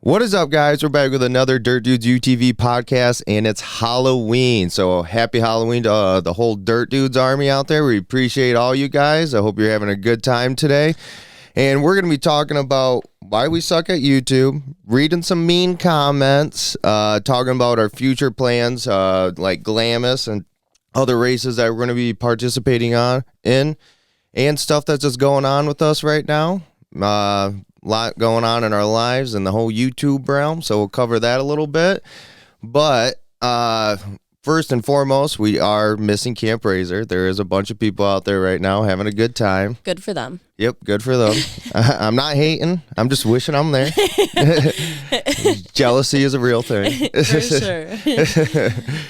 What is up, guys? We're back with another Dirt Dudes UTV podcast, and it's Halloween. So happy Halloween to the whole Dirt Dudes army out there. We appreciate all you guys. I hope you're having a good time today. And we're going to be talking about why we suck at YouTube, reading some mean comments, talking about our future plans, like Glamis and other races that we're going to be participating in, and stuff that's just going on with us right now. Lot going on in our lives and the whole YouTube realm, so we'll cover that a little bit. But first and foremost, we are missing Camp Razor. There is a bunch of people out there right now having a good time. Good for them. Yep, good for them. I'm not hating. I'm just wishing I'm there. Jealousy is a real thing. For sure.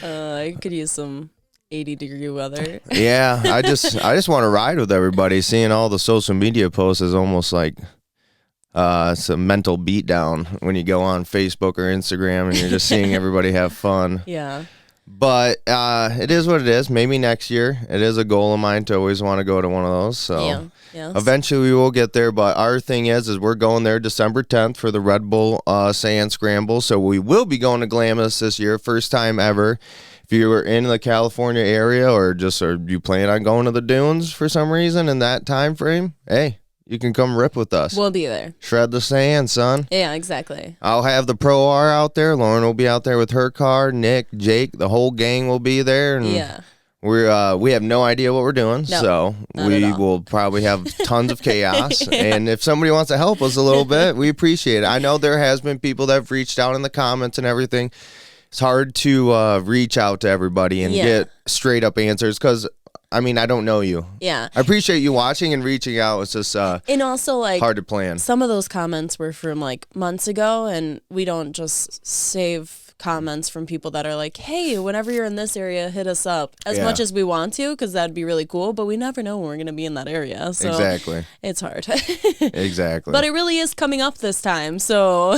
I could use some 80-degree weather. Yeah, I just want to ride with everybody. Seeing all the social media posts is almost like it's a mental beatdown when you go on Facebook or Instagram and you're just seeing everybody have fun. Yeah. But it is what it is. Maybe next year. It is a goal of mine to always want to go to one of those. So yeah. Yes. Eventually we will get there. But our thing is we're going there December 10th for the Red Bull Sand Scramble. So we will be going to Glamis this year. First time ever. If you were in the California area or you plan on going to the dunes for some reason in that time frame, hey, you can come rip with us. We'll be there. Shred the sand, son. Yeah, exactly. I'll have the Pro R out there. Lauren will be out there with her car. Nick, Jake, the whole gang will be there. And yeah. We have no idea what we're doing, no, so we will probably have tons of chaos. And if somebody wants to help us a little bit, we appreciate it. I know there has been people that have reached out in the comments and everything. It's hard to reach out to everybody and get straight up answers because I mean, I don't know you. Yeah. I appreciate you watching and reaching out. It's just and also, like, hard to plan. Some of those comments were from, like, months ago, and we don't just save comments from people that are like, hey, whenever you're in this area, hit us up. As much as we want to, because that'd be really cool, but we never know when we're going to be in that area. So exactly. It's hard. Exactly. But it really is coming up this time, so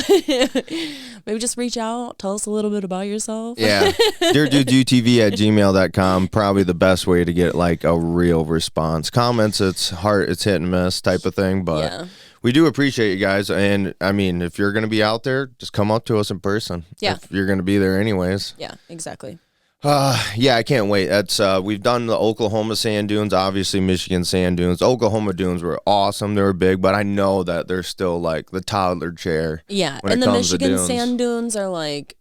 maybe just reach out, tell us a little bit about yourself. Yeah. dirtdudesutv@gmail.com, probably the best way to get, like, a real response. Comments, it's hard, it's hit and miss type of thing, but we do appreciate you guys. And I mean, if you're going to be out there, just come up to us in person. Yeah. If you're going to be there anyways. Yeah, exactly. Yeah, I can't wait. That's we've done the Oklahoma sand dunes, obviously Michigan sand dunes. Oklahoma dunes were awesome. They were big, but I know that they're still like the toddler chair. Yeah, when and it the comes Michigan to dunes. sand dunes are like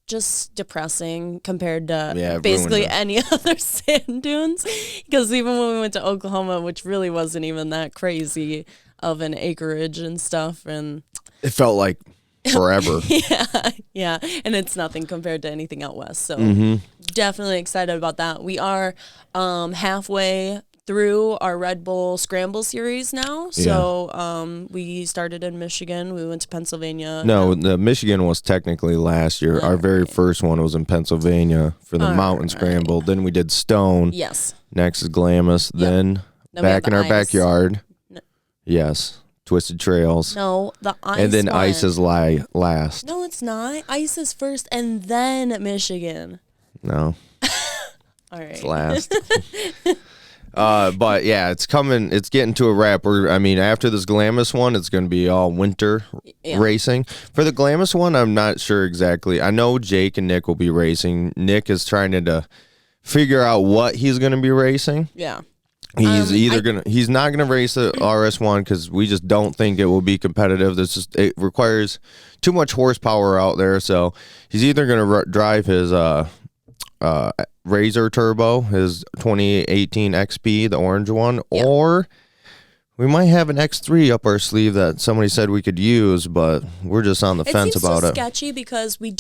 just depressing compared to ruined basically it. any other sand dunes. Because even when we went to Oklahoma, which really wasn't even that crazy of an acreage and stuff, and it felt like forever. yeah, and it's nothing compared to anything out west. So definitely excited about that. We are halfway through our Red Bull Scramble series now. So we started in Michigan. We went to Pennsylvania. No, the Michigan was technically last year. Our very first one was in Pennsylvania for the mountain scramble. Then we did Stone. Yes. Next is Glamis. Then back in our backyard. Yes. Twisted Trails. No, the ice. And then one. Ice is last. No, it's not. Ice is first and then Michigan. No. All right. It's last. But yeah, it's coming. It's getting to a wrap. After this Glamis one, it's going to be all winter racing. For the Glamis one, I'm not sure exactly. I know Jake and Nick will be racing. Nick is trying to figure out what he's going to be racing. Yeah. He's not gonna race the RS1 because we just don't think it will be competitive. It requires too much horsepower out there. So he's either gonna drive his Razor Turbo, his 2018 XP, the orange one, or we might have an X3 up our sleeve that somebody said we could use, but we're just on the fence about it. It's sketchy because we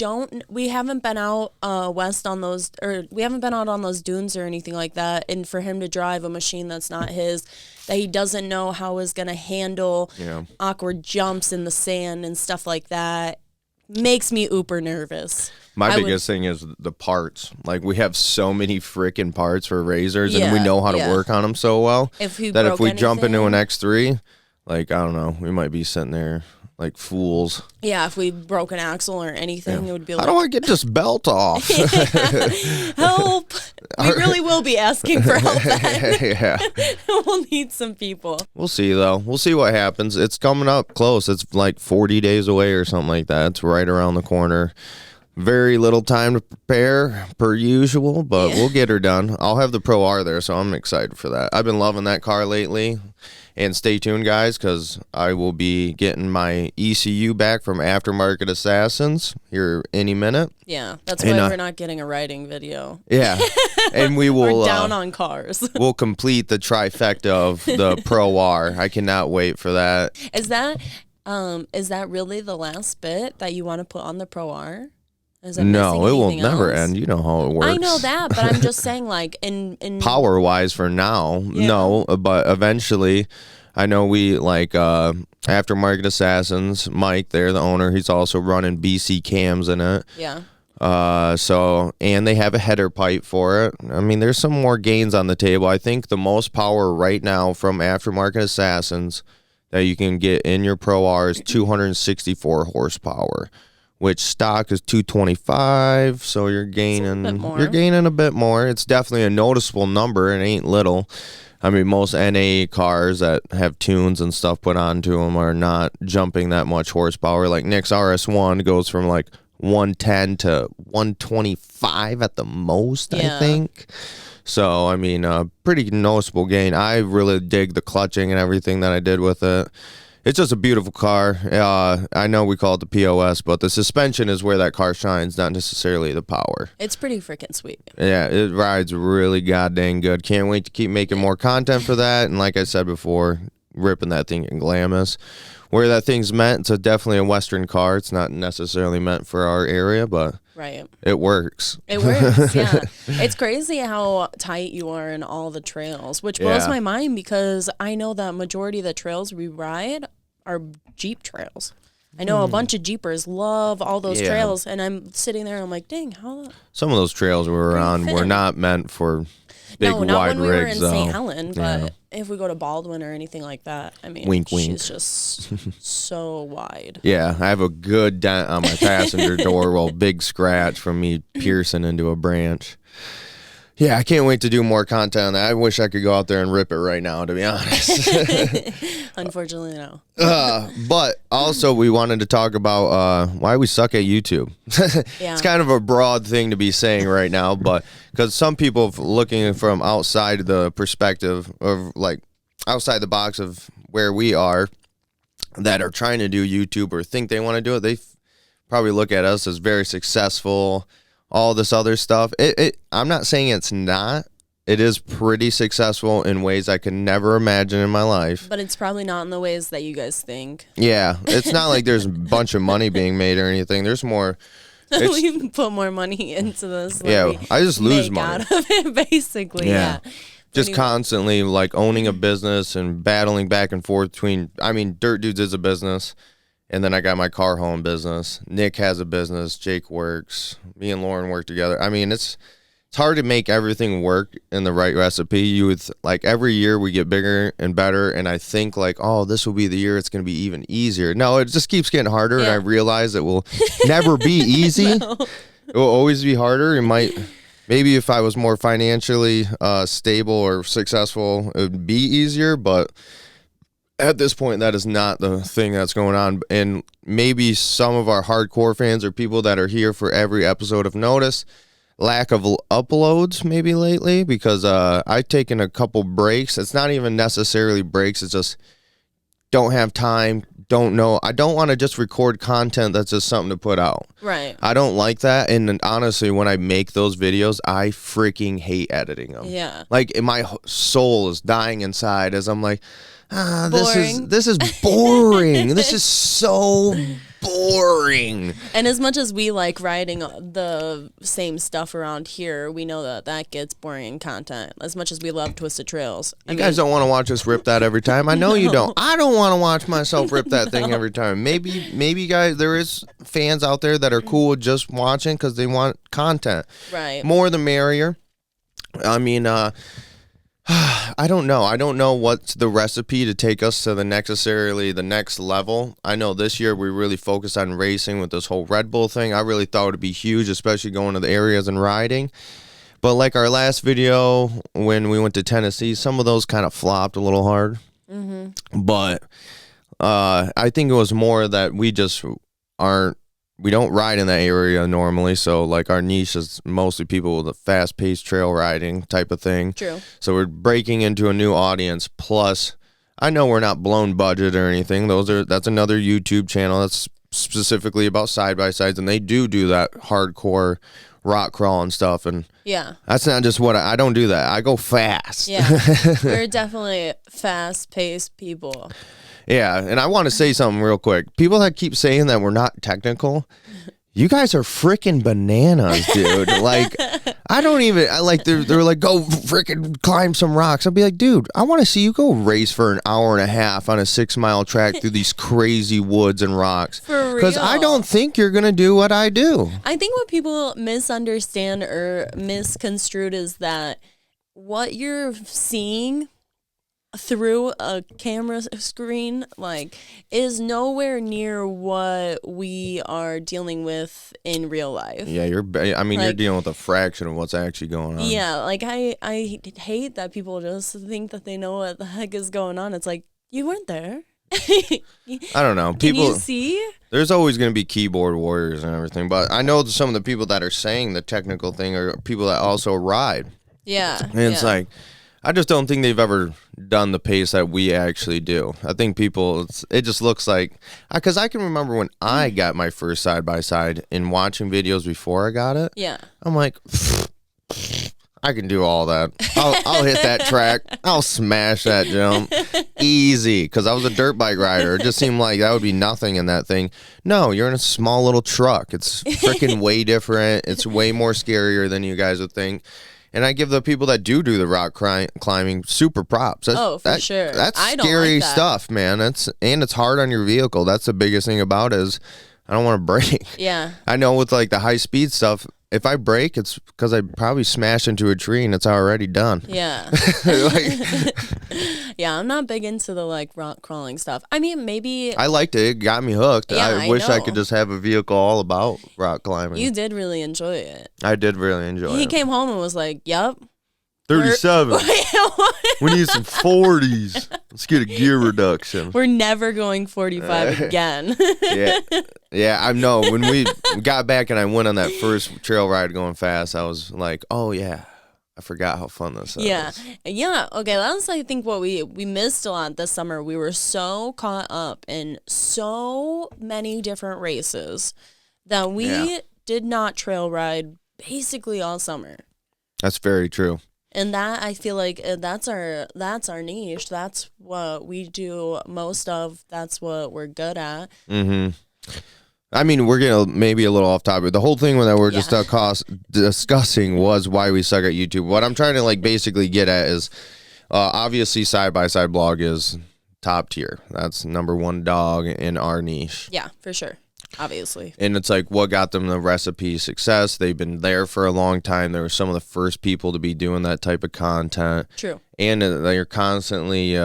haven't been out west on those, or we haven't been out on those dunes or anything like that. And for him to drive a machine that's not his, that he doesn't know how is going to handle awkward jumps in the sand and stuff like that, makes me uber nervous. My biggest thing is the parts. Like, we have so many freaking parts for Razors, and we know how to work on them so well if we jump into an X3, like, I don't know, we might be sitting there like fools. Yeah, if we broke an axle or anything, it would be like, how do I get this belt off? Help! We really will be asking for help then. Yeah. We'll need some people. We'll see, though. We'll see what happens. It's coming up close. It's like 40 days away or something like that. It's right around the corner. Very little time to prepare, per usual, but we'll get her done. I'll have the Pro R there, so I'm excited for that. I've been loving that car lately. And stay tuned, guys, because I will be getting my ECU back from Aftermarket Assassins here any minute. Yeah, that's why we're not getting a riding video. Yeah, and we will... We're down on cars. We'll complete the trifecta of the Pro R. I cannot wait for that. Is that really the last bit that you want to put on the Pro R? No, it will never end. You know how it works. I know that, but I'm just saying, like, in power-wise for now, no, but eventually, I know we, like, Aftermarket Assassins, Mike there, the owner, he's also running BC cams in it. Yeah. And they have a header pipe for it. I mean, there's some more gains on the table. I think the most power right now from Aftermarket Assassins that you can get in your Pro R is 264 horsepower. Which stock is 225, so you're gaining a bit more. It's definitely a noticeable number. It ain't little. I mean, most NA cars that have tunes and stuff put onto them are not jumping that much horsepower. Like Nick's RS1 goes from like 110 to 125 at the most, I think. So, I mean, pretty noticeable gain. I really dig the clutching and everything that I did with it. It's just a beautiful car. I know we call it the POS, but the suspension is where that car shines, not necessarily the power. It's pretty freaking sweet. Yeah, it rides really goddamn good. Can't wait to keep making more content for that. And like I said before, ripping that thing in Glamis. Where that thing's meant, it's definitely a Western car. It's not necessarily meant for our area, but it works. It works, yeah. It's crazy how tight you are in all the trails, which blows my mind because I know that majority of the trails we ride are Jeep trails. I know a bunch of Jeepers love all those trails, and I'm sitting there and I'm like, dang, how... Some of those trails we were on were not meant for big, wide rigs, not when we were in St. Helen, but if we go to Baldwin or anything like that, I mean, wink, she's just so wide. Yeah, I have a good dent on my passenger door, well, big scratch from me piercing into a branch. Yeah, I can't wait to do more content on that. I wish I could go out there and rip it right now, to be honest. Unfortunately, no. But also, we wanted to talk about why we suck at YouTube. It's kind of a broad thing to be saying right now, but because some people looking from outside the perspective of, like, outside the box of where we are that are trying to do YouTube or think they want to do it, they probably look at us as very successful, all this other stuff. I'm not saying it's not. It is pretty successful in ways I could never imagine in my life. But it's probably not in the ways that you guys think. Yeah. It's not like there's a bunch of money being made or anything. There's more. We put more money into this. Yeah. I just lose money. Out of it, basically. Yeah. Just constantly, like, owning a business and battling back and forth between, I mean, Dirt Dudes is a business. And then I got my car home business. Nick has a business. Jake works. Me and Lauren work together. I mean, it's hard to make everything work in the right recipe. You would, like, every year we get bigger and better. And I think, like, oh, this will be the year it's going to be even easier. No, it just keeps getting harder. And I realize it will never be easy. No. It will always be harder. It might, maybe if I was more financially stable or successful, it would be easier. But at this point, that is not the thing that's going on. And maybe some of our hardcore fans or people that are here for every episode have noticed lack of uploads maybe lately because I've taken a couple breaks. It's not even necessarily breaks. It's just don't have time, don't know. I don't want to just record content that's just something to put out. Right. I don't like that. And honestly, when I make those videos, I freaking hate editing them. Yeah. Like, my soul is dying inside as I'm like, this is boring. This is so boring. And as much as we like writing the same stuff around here, we know that gets boring content. As much as we love Twisted Trails. You guys don't want to watch us rip that every time. I know you don't. I don't want to watch myself rip that thing every time. Maybe guys, there is fans out there that are cool with just watching because they want content. Right. More the merrier. I mean, I don't know. I don't know what's the recipe to take us to the next level. I know this year we really focused on racing with this whole Red Bull thing. I really thought it would be huge, especially going to the areas and riding. But like our last video when we went to Tennessee, some of those kind of flopped a little hard. Mm-hmm. But I think it was more that we don't ride in that area normally. So like our niche is mostly people with a fast-paced trail riding type of thing. True. So we're breaking into a new audience. Plus, I know we're not blown budget or anything. That's another YouTube channel that's specifically about side-by-sides, and they do that hardcore rock crawl and stuff, and that's not just what I don't do that. I go fast. Yeah, we're definitely fast-paced people. Yeah, and I want to say something real quick. People that keep saying that we're not technical, you guys are freaking bananas, dude. Like, I don't even, they're like, go freaking climb some rocks. I'll be like, dude, I want to see you go race for an hour and a half on a 6-mile track through these crazy woods and rocks. For real. Because I don't think you're going to do what I do. I think what people misunderstand or misconstrued is that what you're seeing through a camera screen is nowhere near what we are dealing with in real life. Yeah, you're dealing with a fraction of what's actually going on. Yeah, I hate that people just think that they know what the heck is going on. It's like, you weren't there. I don't know. Can you see? There's always going to be keyboard warriors and everything, but I know some of the people that are saying the technical thing are people that also ride. Yeah. And it's like, I just don't think they've ever done the pace that we actually do. I think it just looks like, because I can remember when I got my first side-by-side and watching videos before I got it. Yeah. I'm like, I can do all that. I'll hit that track. I'll smash that jump. Easy. Because I was a dirt bike rider. It just seemed like that would be nothing in that thing. No, you're in a small little truck. It's freaking way different. It's way more scarier than you guys would think. And I give the people that do the rock climbing super props. For sure. That's I don't scary like that. stuff, man. And it's hard on your vehicle. That's the biggest thing about it is I don't want to break. Yeah. I know with like the high speed stuff, if I break, it's because I probably smashed into a tree and it's already done. Yeah. Yeah, I'm not big into the rock crawling stuff. I mean, maybe I liked it. It got me hooked. Yeah, I wish I could just have a vehicle all about rock climbing. you did really enjoy it. I did really enjoy it. He came home and was like, "Yep, 37. We need some 40s. Let's get a gear reduction. We're never going 45 again." Yeah, I know. When we got back and I went on that first trail ride going fast, I was like, oh, yeah, I forgot how fun this is. Yeah. Okay, that's, I think, what we missed a lot this summer. We were so caught up in so many different races that we did not trail ride basically all summer. That's very true. And that, I feel like that's our niche. That's what we do most of. That's what we're good at. Mm-hmm. I mean, we're getting maybe a little off topic. The whole thing that we're just discussing was why we suck at YouTube. What I'm trying to basically get at is obviously side-by-side blog is top tier. That's number one dog in our niche. Yeah, for sure. Obviously. And it's like what got them the recipe success. They've been there for a long time. They were some of the first people to be doing that type of content. True. And they're constantly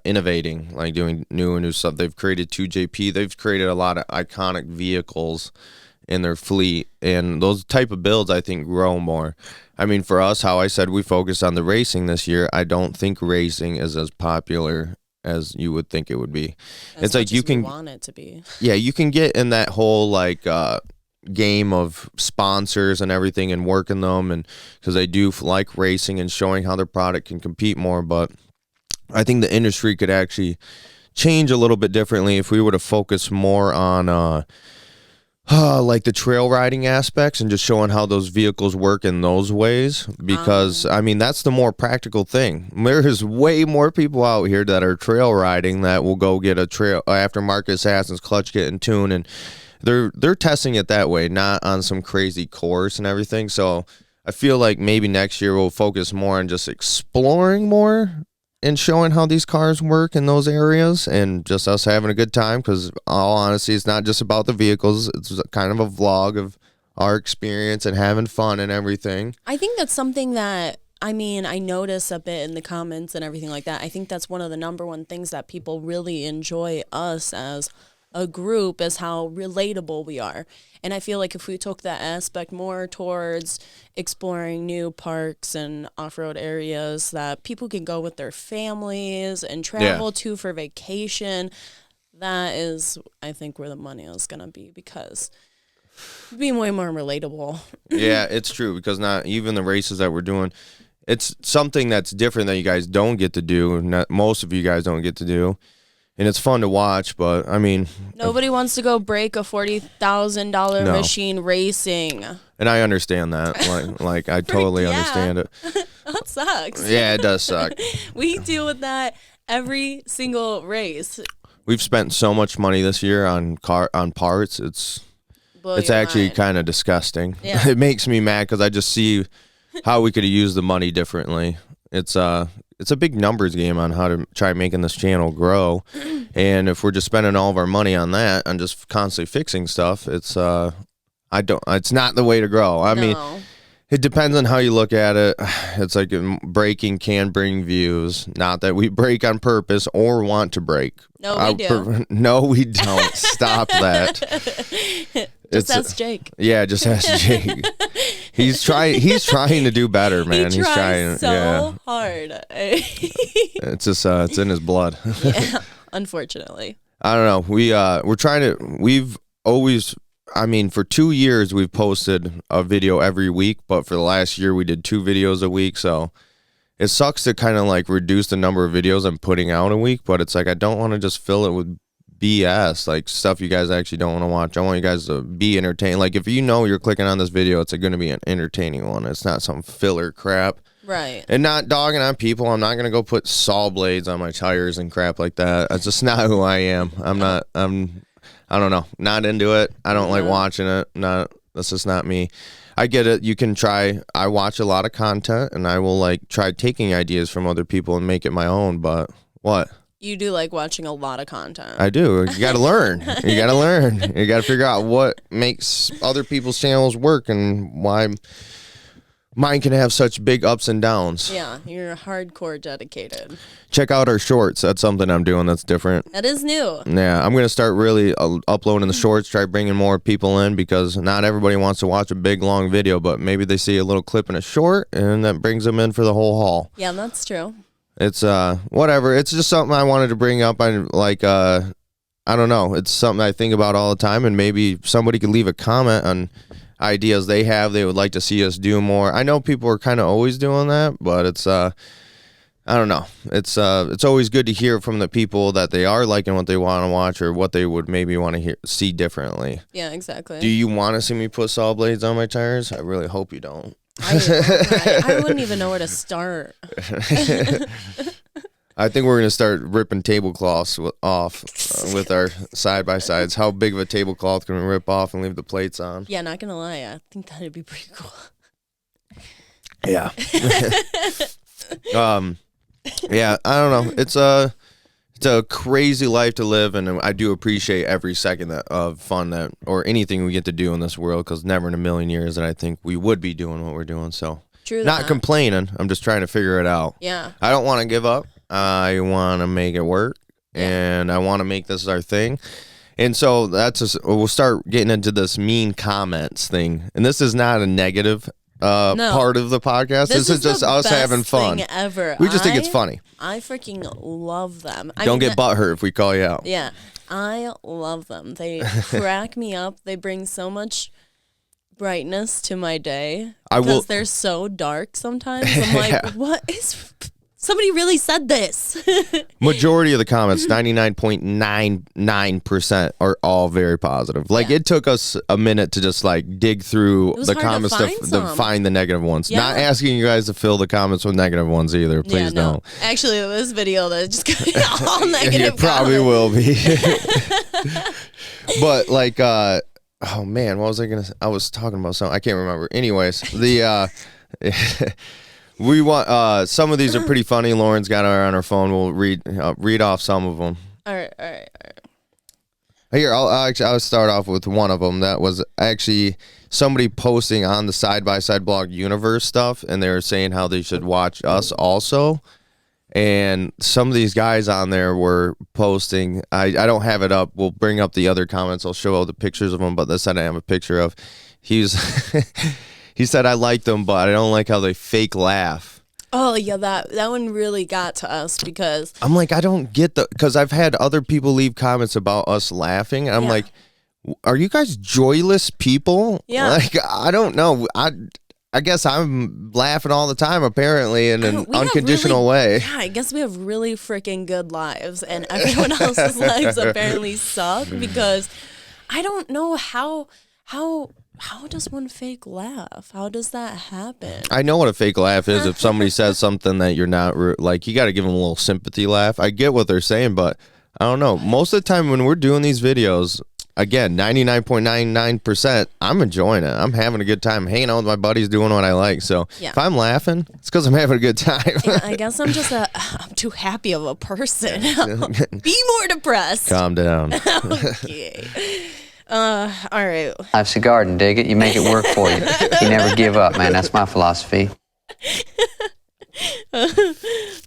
innovating, like doing new stuff. They've created 2JP. They've created a lot of iconic vehicles in their fleet. And those type of builds, I think, grow more. I mean, for us, how I said we focused on the racing this year, I don't think racing is as popular as you would think it would be. It's like you can want it to be. Yeah, you can get in that whole game of sponsors and everything and working them, and because they do like racing and showing how their product can compete more. But I think the industry could actually change a little bit differently if we were to focus more on like the trail riding aspects and just showing how those vehicles work in those ways, because I mean that's the more practical thing. There's way more people out here that are trail riding that will go get a aftermarket Assassin's clutch kit and tune, and they're testing it that way, not on some crazy course and everything. So I feel like maybe next year we'll focus more on just exploring more and showing how these cars work in those areas, and just us having a good time, because all honesty, it's not just about the vehicles. It's kind of a vlog of our experience and having fun and everything. I think that's something that I mean, I notice a bit in the comments and everything like that. I think that's one of the number one things that people really enjoy us as a group is how relatable we are. And I feel like if we took that aspect more towards exploring new parks and off-road areas that people can go with their families and travel to for vacation, that is, I think, where the money is going to be, because being way more relatable. Yeah, it's true, because not even the races that we're doing, it's something that's different that you guys don't get to do. Not most of you guys don't get to do. And it's fun to watch, but I mean, nobody wants to go break a $40,000 machine racing. And I understand that. Like I totally understand it. That sucks. Yeah, it does suck. We deal with that every single race. We've spent so much money this year on parts. It's actually kind of disgusting. Yeah. It makes me mad because I just see how we could have used the money differently. It's a big numbers game on how to try making this channel grow, and if we're just spending all of our money on that and just constantly fixing stuff, it's not the way to grow. I mean, it depends on how you look at it. It's like breaking can bring views. Not that we break on purpose or want to break. No, we do. No, we don't. Stop that. Just ask Jake. Yeah, just ask Jake. He's trying to do better, man. He's trying so hard. It's just it's in his blood. Yeah, unfortunately. I don't know. We've always, I mean, for 2 years we've posted a video every week, but for the last year we did 2 videos a week, so it sucks to kind of like reduce the number of videos I'm putting out a week, but it's like I don't want to just fill it with BS, like stuff you guys actually don't want to watch. I want you guys to be entertained. Like if you know you're clicking on this video, it's going to be an entertaining one. It's not some filler crap. Right. And not dogging on people. I'm not going to go put saw blades on my tires and crap like that. That's just not who I am. I don't know. Not into it. I don't like watching it. That's just not me. I get it. You can try. I watch a lot of content and I will like try taking ideas from other people and make it my own. But what? You do like watching a lot of content. I do. You got to learn. You got to learn. You got to figure out what makes other people's channels work and why mine can have such big ups and downs. Yeah, you're hardcore dedicated. Check out our shorts. That's something I'm doing that's different. That is new. Yeah, I'm going to start really uploading the shorts, try bringing more people in, because not everybody wants to watch a big, long video, but maybe they see a little clip in a short, and that brings them in for the whole haul. Yeah, that's true. It's whatever. It's just something I wanted to bring up. I don't know. It's something I think about all the time, and maybe somebody could leave a comment on ideas they would like to see us do more. I know people are kind of always doing that, but it's I don't know. It's always good to hear from the people that they are liking what they want to watch or what they would maybe want to see differently. Yeah, exactly. Do you want to see me put saw blades on my tires? I really hope you don't. I wouldn't even know where to start. I think we're going to start ripping tablecloths off with our side-by-sides. How big of a tablecloth can we rip off and leave the plates on? Yeah, not going to lie. I think that would be pretty cool. Yeah. Yeah, I don't know. It's a crazy life to live, and I do appreciate every second of fun or anything we get to do in this world, because never in a million years that I think we would be doing what we're doing. So, true. Not complaining. I'm just trying to figure it out. Yeah. I don't want to give up. I want to make it work, and I want to make this our thing. And so we'll start getting into this mean comments thing. And this is not a negative part of the podcast. This is just us having fun. Thing ever. We just think it's funny. I freaking love them. Don't get butthurt if we call you out. Yeah, I love them. They crack me up. They bring so much brightness to my day because they're so dark sometimes. I'm like, what is... Somebody really said this. Majority of the comments, 99.99%, are all very positive. Like, it took us a minute to just, like, dig through the comments to find the negative ones. Yeah. Not asking you guys to fill the comments with negative ones either. Please don't. Actually, this video that just got all negative It probably will be. But, like, oh, man, what was I going to say? I was talking about something. I can't remember. Anyways, we want some of these are pretty funny. Lauren's got her on her phone. We'll read off some of them. All right. Here, I'll start off with one of them. That was actually somebody posting on the side-by-side blog universe stuff, and they were saying how they should watch us also. And some of these guys on there were posting. I don't have it up. We'll bring up the other comments. I'll show all the pictures of them, but this I have a picture of. He said, I like them, but I don't like how they fake laugh. Oh, yeah, that one really got to us because... I'm like, I don't get because I've had other people leave comments about us laughing. And I'm like, are you guys joyless people? Yeah. Like, I don't know. I guess I'm laughing all the time, apparently, in an unconditional way. Yeah, I guess we have really freaking good lives, and everyone else's lives apparently suck because I don't know how does one fake laugh? How does that happen? I know what a fake laugh is. If somebody says something that you're not like, you got to give them a little sympathy laugh. I get what they're saying, but I don't know. Most of the time when we're doing these videos, again, 99.99%, I'm enjoying it. I'm having a good time hanging out with my buddies, doing what I like. So if I'm laughing, it's because I'm having a good time. Yeah, I guess I'm just I'm too happy of a person. Be more depressed. Calm down. Okay. All right. Life's a garden, dig it. You make it work for you. You never give up, man. That's my philosophy.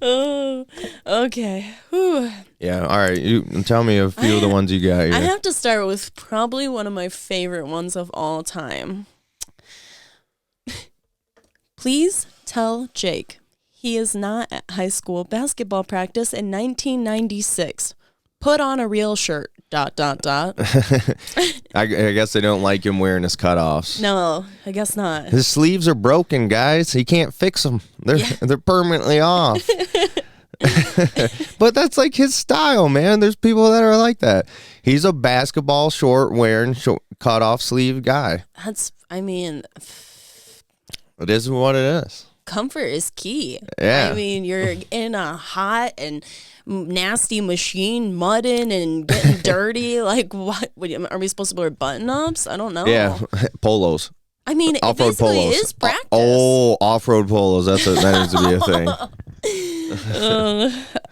Oh, okay. Whew. Yeah, all right. You tell me a few of the ones you got here. I have to start with probably one of my favorite ones of all time. Please tell Jake he is not at high school basketball practice in 1996. Put on a real shirt. ... I guess they don't like him wearing his cutoffs. No, I guess not. His sleeves are broken, guys. He can't fix them. They're permanently off. But that's like his style, man. There's people that are like that. He's a basketball short wearing cutoff sleeve guy. It is what it is. Comfort is key. Yeah. I mean, you're in a hot and nasty machine, mudding and getting dirty. Like, what? Are we supposed to wear button-ups? I don't know. Yeah, polos. I mean, it off-road basically polos. is practice. Off-road polos. That needs to be a thing.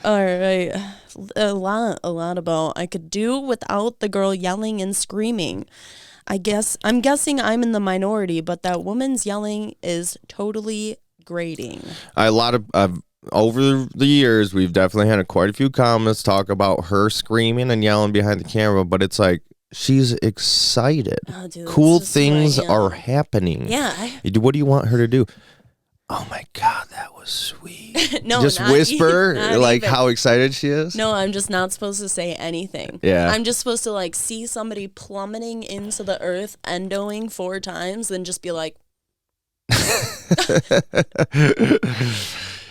All right. A lot about I could do without the girl yelling and screaming. I'm guessing I'm in the minority, but that woman's yelling is totally grating. A lot of over the years, we've definitely had quite a few comments talk about her screaming and yelling behind the camera, but it's like she's excited. Oh, dude, cool things are happening. Yeah. What do you want her to do? Oh my God, that was sweet. No, just not whisper like even. How excited she is. No, I'm just not supposed to say anything. Yeah. I'm just supposed to like see somebody plummeting into the earth, endoing 4 times, then just be like,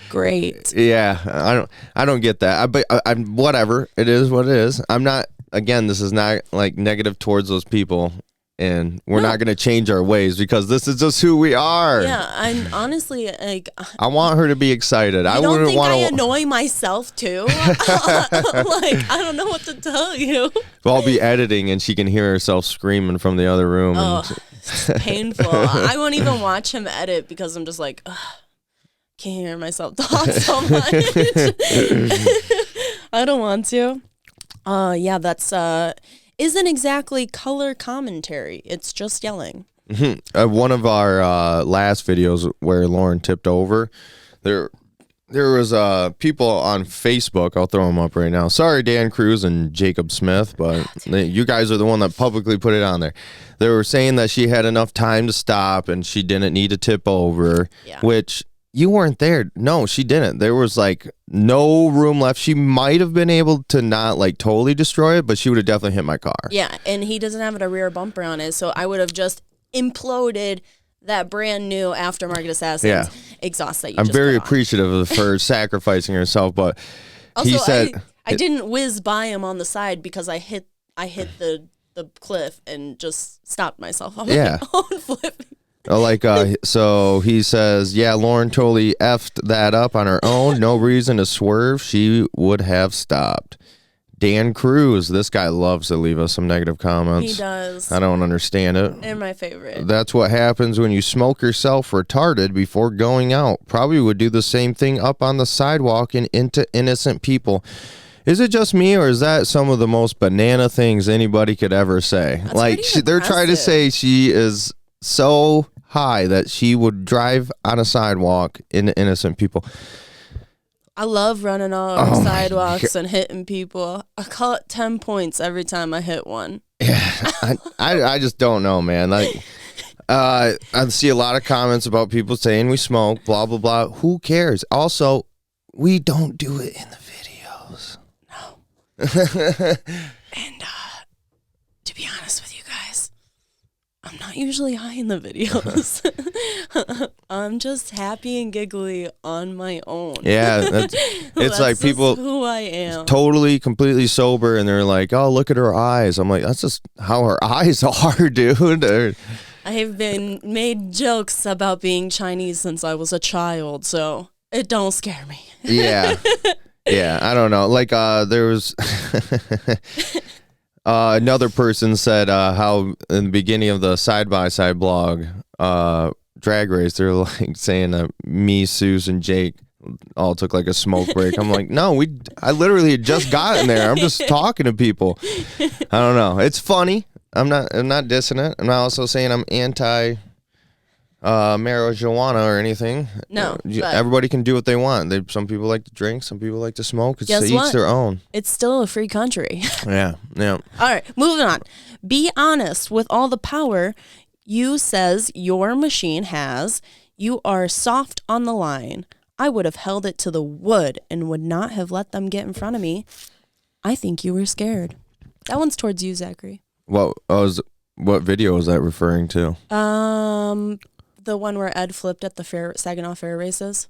great. Yeah, I don't get that. But I'm whatever. It is what it is. I'm not. Again, this is not like negative towards those people, and we're not going to change our ways because this is just who we are. Yeah, I'm honestly like. I want her to be excited. I don't wouldn't think want I to annoy myself too. Like I don't know what to tell you. Well, I'll be editing, and she can hear herself screaming from the other room. Oh, it's painful. I won't even watch him edit because I'm just like, ugh, can't hear myself talk so much. I don't want to. Yeah, that's isn't exactly color commentary. It's just yelling. One of our last videos where Lauren tipped over, there was people on Facebook. I'll throw them up right now. Sorry, Dan Cruz and Jacob Smith, but you guys are the one that publicly put it on there. They were saying that she had enough time to stop and she didn't need to tip over, which you weren't there. No, she didn't. There was like no room left. She might have been able to not like totally destroy it, but she would have definitely hit my car. Yeah, and he doesn't have a rear bumper on it, so I would have just imploded that brand new Aftermarket Assassin's exhaust that you I'm just very put on. appreciative of her sacrificing herself, but also, he said I didn't whiz by him on the side because I hit the cliff and just stopped myself on my own flip. So he says, yeah, Lauren totally effed that up on her own. No reason to swerve. She would have stopped. Dan Cruz, this guy loves to leave us some negative comments. He does. I don't understand it. And my favorite. That's what happens when you smoke yourself retarded before going out. Probably would do the same thing up on the sidewalk and into innocent people. Is it just me, or is that some of the most banana things anybody could ever say? That's like they're trying to say she is so high that she would drive on a sidewalk into innocent people. I love running on sidewalks and hitting people. I call it 10 points every time I hit one. Yeah, I just don't know, man. Like, I see a lot of comments about people saying we smoke, blah, blah, blah. Who cares? Also, we don't do it in the videos. No. And to be honest with you guys, I'm not usually high in the videos. I'm just happy and giggly on my own. Yeah, it's That's like people who I am. totally, completely sober, and they're like, "Oh, look at her eyes." I'm like, "That's just how her eyes are, dude." I have been made jokes about being Chinese since I was a child, so it don't scare me. Yeah, yeah. I don't know. Like, there was. Another person said how in the beginning of the side-by-side blog drag race, they're like saying that me, Seuss, and Jake all took like a smoke break. I'm like, no, I literally had just gotten there. I'm just talking to people. I don't know. It's funny. I'm not dissing it. I'm not also saying I'm anti marijuana or anything. No, everybody can do what they want. Some people like to drink, some people like to smoke. It's guess to each their own. It's still a free country. Yeah. All right, moving on. Be honest with all the power you says your machine has. You are soft on the line. I would have held it to the wood and would not have let them get in front of me. I think you were scared. That one's towards you, Zachary. What video was that referring to? The one where Ed flipped at the Saginaw Fair races.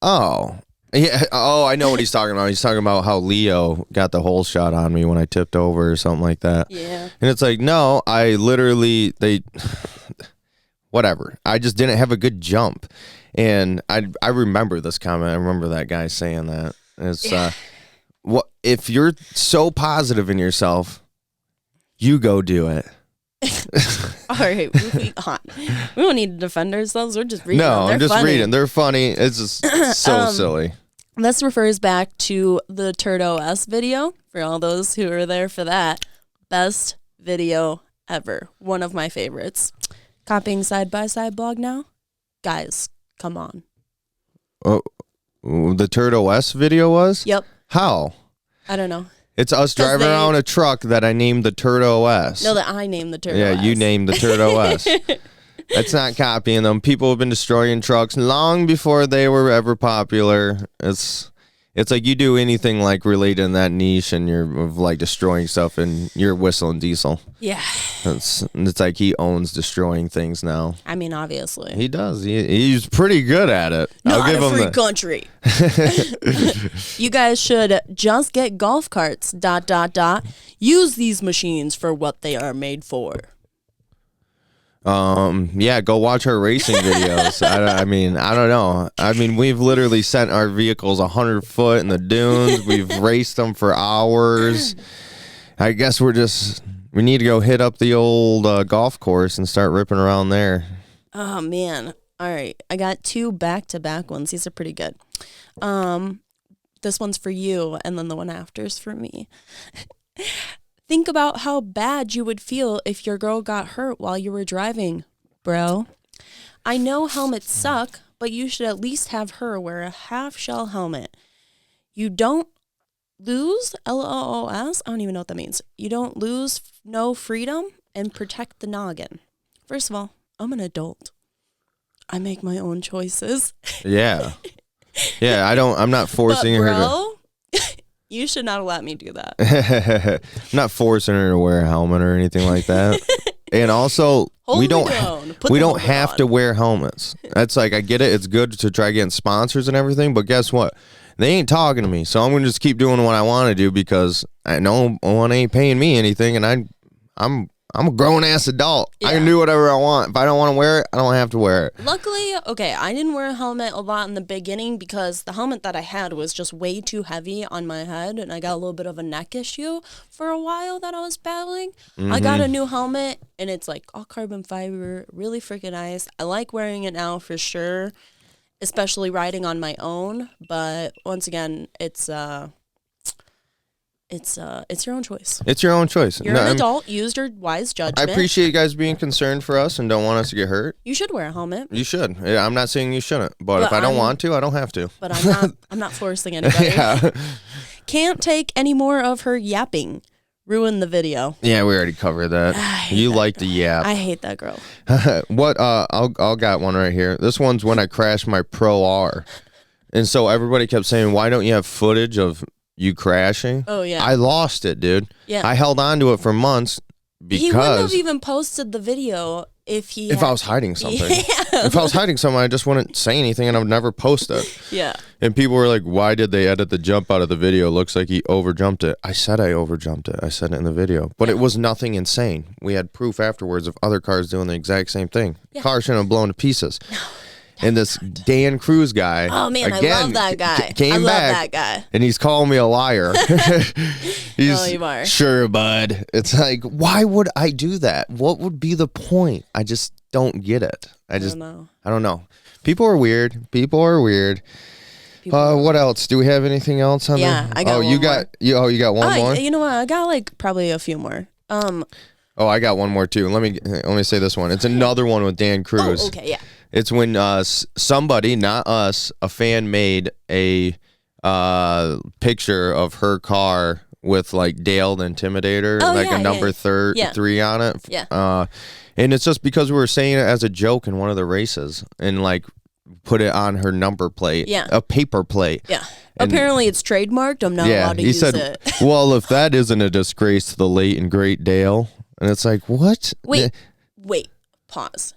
Oh, yeah. Oh, I know what he's talking about. He's talking about how Leo got the whole shot on me when I tipped over or something like that. Yeah. And it's like, no, I literally, whatever. I just didn't have a good jump. And I remember this comment. I remember that guy saying that. It's, what if you're so positive in yourself, you go do it. All right, moving on. We don't need to defend ourselves. We're just reading. No, I'm just funny. reading. They're funny. It's just so silly. This refers back to the Dirt OS video for all those who are there for that. Best video ever. One of my favorites. Copying side-by-side blog now? Guys, come on. Oh, the Dirt OS video was? Yep. How? I don't know. It's us driving around a truck that I named the Dirt OS. No, that I named the Dirt OS. Yeah, you named the Dirt OS. That's not copying them. People have been destroying trucks long before they were ever popular. It's like you do anything like related in that niche and you're like destroying stuff and you're whistling diesel. Yeah. It's like he owns destroying things now. I mean, obviously. He does. He's pretty good at it. Not I'll give a him free country. You guys should just get golf carts, ... Use these machines for what they are made for. Yeah, go watch our racing videos. I mean, I don't know. I mean, we've literally sent our vehicles 100 foot in the dunes. We've raced them for hours. I guess we need to go hit up the old golf course and start ripping around there. Oh, man. All right. I got 2 back-to-back ones. These are pretty good. This one's for you, and then the one after is for me. Think about how bad you would feel if your girl got hurt while you were driving, bro. I know helmets suck, but you should at least have her wear a half-shell helmet. You don't lose, LOOS, I don't even know what that means. You don't lose no freedom and protect the noggin. First of all, I'm an adult. I make my own choices. Yeah. Yeah, I'm not forcing her to... You should not let me do that. I'm not forcing her to wear a helmet or anything like that. And also, we don't have to wear helmets. That's like, I get it. It's good to try getting sponsors and everything, but guess what? They ain't talking to me. So I'm going to just keep doing what I want to do because I know one ain't paying me anything and I'm a grown-ass adult. Yeah. I can do whatever I want. If I don't want to wear it, I don't have to wear it. Luckily, okay, I didn't wear a helmet a lot in the beginning because the helmet that I had was just way too heavy on my head, and I got a little bit of a neck issue for a while that I was battling. Mm-hmm. I got a new helmet, and it's like all carbon fiber, really freaking nice. I like wearing it now for sure, especially riding on my own. But once again, it's it's your own choice. It's your own choice. You're an adult. Use your wise judgment. I appreciate you guys being concerned for us and don't want us to get hurt. You should wear a helmet. You should. Yeah, I'm not saying you shouldn't, but if I don't want to, I don't have to. But I'm not forcing anybody. Yeah. Can't take any more of her yapping. Ruin the video. Yeah, we already covered that. You like the yap. I hate that girl. What? I'll got one right here. This one's when I crashed my Pro R, and so everybody kept saying, "Why don't you have footage of you crashing?" Oh yeah. I lost it, dude. Yeah. I held on to it for months because he wouldn't have even posted the video if I was hiding something. Yeah. If I was hiding something, I just wouldn't say anything, and I would never post it. Yeah. And people were like, "Why did they edit the jump out of the video? It looks like he overjumped it." I said I overjumped it. I said it in the video, but it was nothing insane. We had proof afterwards of other cars doing the exact same thing. Yeah. Car shouldn't have blown to pieces. And this Dan Cruz guy, Oh man, again, I love that guy. came I love back, that guy. and he's calling me a liar. He's, you are. Sure, bud. It's like, why would I do that? What would be the point? I just don't get it. I don't know. People are weird. What else? Do we have anything else on there? I got one you got one more? You know what? I got like probably a few more. Oh, I got one more too. Let me say this one. It's another one with Dan Cruz. Oh, okay, yeah. It's when somebody, not us, a fan made a picture of her car with like Dale the Intimidator, a number 3 on it. Yeah. And it's just because we were saying it as a joke in one of the races and like put it on her number plate. Yeah. A paper plate. Yeah. And apparently it's trademarked. I'm not allowed to use it. He said, well, if that isn't a disgrace to the late and great Dale. And it's like, what? Wait, pause.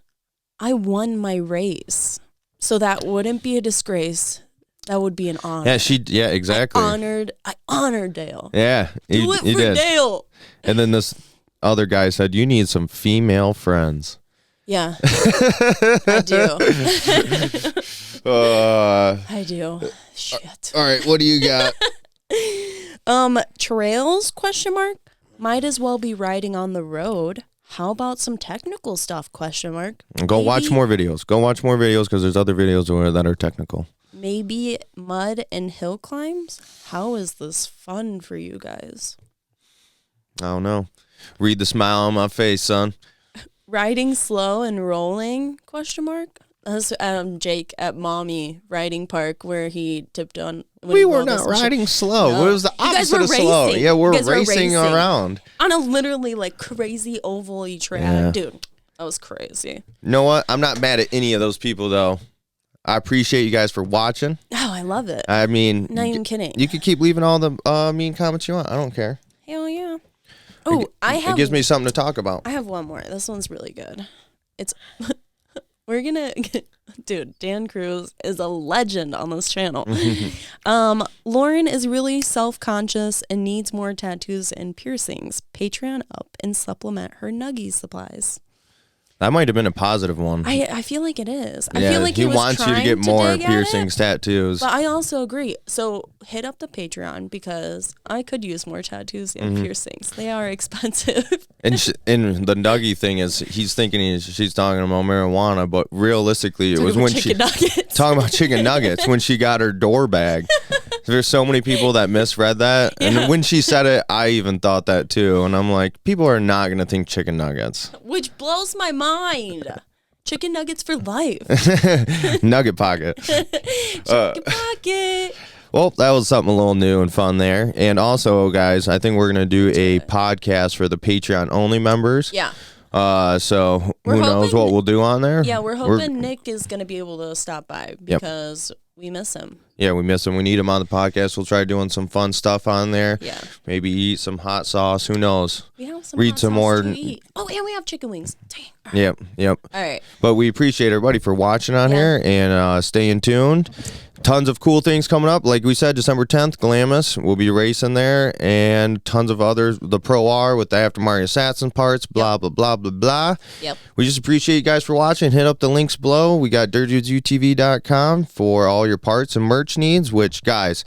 I won my race. So that wouldn't be a disgrace. That would be an honor. Yeah, exactly. I honored Dale. Yeah. Do it for Dale. And then this other guy said, you need some female friends. Yeah. I do. I do. Shit. All right, what do you got? Trails, ? Might as well be riding on the road. How about some technical stuff, ? Go watch more videos. Because there's other videos that are technical. Maybe mud and hill climbs? How is this fun for you guys? I don't know. Read the smile on my face, son. Riding slow and rolling, ? That's Jake at Mommy Riding Park where he tipped on. We were not riding slow. No. It was the opposite of slow. Yeah, we're racing around. On a literally like crazy oval-y track. Yeah. Dude, that was crazy. You know what? I'm not mad at any of those people, though. I appreciate you guys for watching. Oh, I love it. I mean, not even kidding. You can keep leaving all the mean comments you want. I don't care. Hell yeah. Oh, it gives me something to talk about. I have one more. This one's really good. It's we're gonna dude, Dan Cruz is a legend on this channel. Lauren is really self-conscious and needs more tattoos and piercings. Patreon up and supplement her nuggie supplies. That might have been a positive one. I feel like it is. I feel like he wants you to get more piercings, tattoos. But I also agree. So hit up the Patreon because I could use more tattoos and piercings. They are expensive. And the nuggie thing is, he's thinking she's talking about marijuana, but realistically, it was when she talking about chicken nuggets when she got her door bag. There's so many people that misread that, and when she said it, I even thought that too. And I'm like, people are not gonna think chicken nuggets, which blows my mind. Chicken nuggets for life. Nugget pocket. Chicken pocket. Well, that was something a little new and fun there. And also, guys, I think we're going to do a podcast for the Patreon only members. Yeah. So who knows what we'll do on there? Yeah, we're hoping Nick is going to be able to stop by because we miss him. Yeah, we miss him. We need him on the podcast. We'll try doing some fun stuff on there. Yeah. Maybe eat some hot sauce. Who knows? We have some Read hot some sauce more. To eat. Oh, and we have chicken wings. Dang. Yep. All right. But we appreciate everybody for watching on here and staying tuned. Tons of cool things coming up. Like we said, December 10th, Glamis. We'll be racing there. And tons of others. The Pro R with the Aftermarket Assassin parts. Blah, blah, blah, blah, blah. Yep. We just appreciate you guys for watching. Hit up the links below. We got dirtdudes.utv.com for all your parts and merch needs. Which, guys,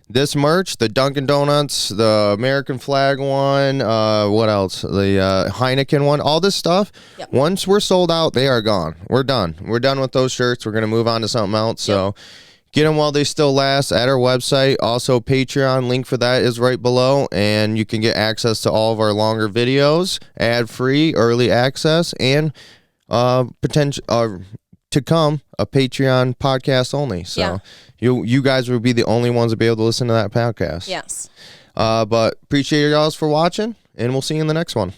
this merch, the Dunkin' Donuts, the American flag one, what else? The Heineken one, all this stuff. Yep. Once we're sold out, they are gone. We're done. We're done with those shirts. We're going to move on to something else. So get them while they still last at our website. Also, Patreon link for that is right below, and you can get access to all of our longer videos, ad-free, early access, and potential to come a Patreon podcast only. So you guys will be the only ones to be able to listen to that podcast. Yes. But appreciate you guys for watching, and we'll see you in the next one.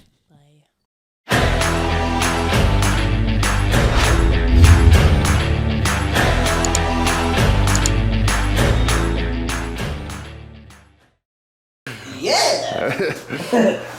Yeah.